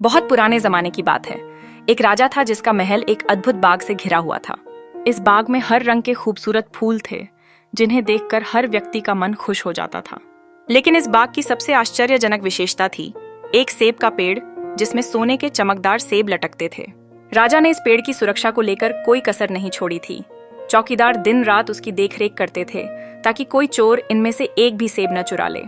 बहुत पुराने जमाने की बात है। एक राजा था जिसका महल एक अद्भुत बाग से घिरा हुआ था। इस बाग में हर रंग के खूबसूरत फूल थे, जिन्हें देखकर हर व्यक्ति का मन खुश हो जाता था। लेकिन इस बाग की सबसे आश्चर्यजनक विशेषता थी एक सेब का पेड़, जिसमें सोने के चमकदार सेब लटकते थे। राजा ने इस पेड़ की सुरक्षा को लेकर कोई कसर नहीं छोड़ी थी। चौकीदार दिन रात उसकी देखरेख करते थे ताकि कोई चोर इनमें से एक भी सेब न चुरा ले।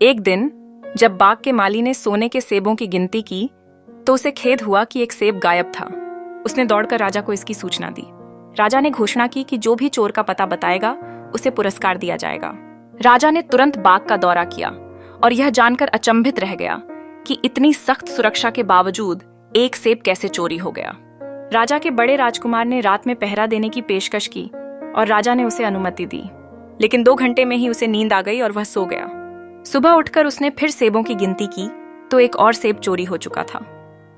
एक दिन जब बाग के माली ने सोने के सेबों की गिनती की तो उसे खेद हुआ कि एक सेब गायब था। उसने दौड़कर राजा को इसकी सूचना दी। राजा ने घोषणा की कि जो भी चोर का पता बताएगा उसे पुरस्कार दिया जाएगा। राजा ने तुरंत बाग का दौरा किया और यह जानकर अचंभित रह गया कि इतनी सख्त सुरक्षा के बावजूद एक सेब कैसे चोरी हो गया। राजा के बड़े राजकुमार ने रात में पहरा देने की पेशकश की और राजा ने उसे अनुमति दी, लेकिन 2 घंटे में ही उसे नींद आ गई और वह सो गया। सुबह उठकर उसने फिर सेबों की गिनती की तो एक और सेब चोरी हो चुका था।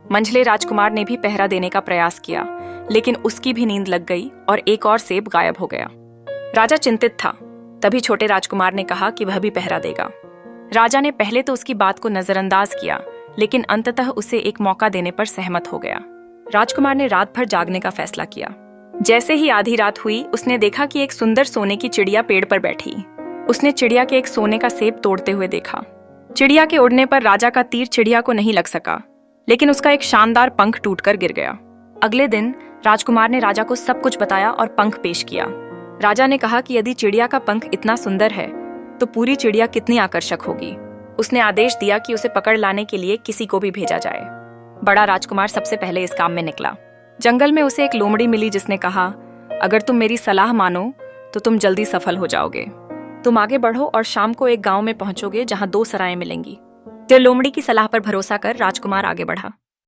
मंझले राजकुमार ने भी पहरा देने का प्रयास किया, लेकिन उसकी भी नींद लग गई और एक और सेब गायब हो गया। राजा चिंतित था। तभी छोटे राजकुमार ने कहा कि वह भी पहरा देगा। राजा ने पहले तो उसकी बात को नजरअंदाज किया, लेकिन अंततः उसे एक मौका देने पर सहमत हो गया। राजकुमार ने रात भर जागने का फैसला किया। जैसे ही आधी रात हुई, उसने देखा कि एक सुंदर सोने की चिड़िया पेड़ पर बैठी। उसने चिड़िया के एक सोने का सेब तोड़ते हुए देखा। चिड़िया के उड़ने पर राजा का तीर चिड़िया को नहीं लग सका, लेकिन उसका एक शानदार पंख टूटकर गिर गया। अगले दिन राजकुमार ने राजा को सब कुछ बताया और पंख पेश किया। राजा ने कहा कि यदि चिड़िया का पंख इतना सुंदर है तो पूरी चिड़िया कितनी आकर्षक होगी। उसने आदेश दिया कि उसे पकड़ लाने के लिए किसी को भी भेजा जाए। बड़ा राजकुमार सबसे पहले इस काम में निकला। जंगल में उसे एक लोमड़ी मिली जिसने कहा, अगर तुम मेरी सलाह मानो तो तुम जल्दी सफल हो जाओगे। तुम आगे बढ़ो और शाम को एक गांव में पहुंचोगे जहां 2 सराएं मिलेंगी। फिर लोमड़ी की सलाह पर भरोसा कर राजकुमार आगे बढ़ा।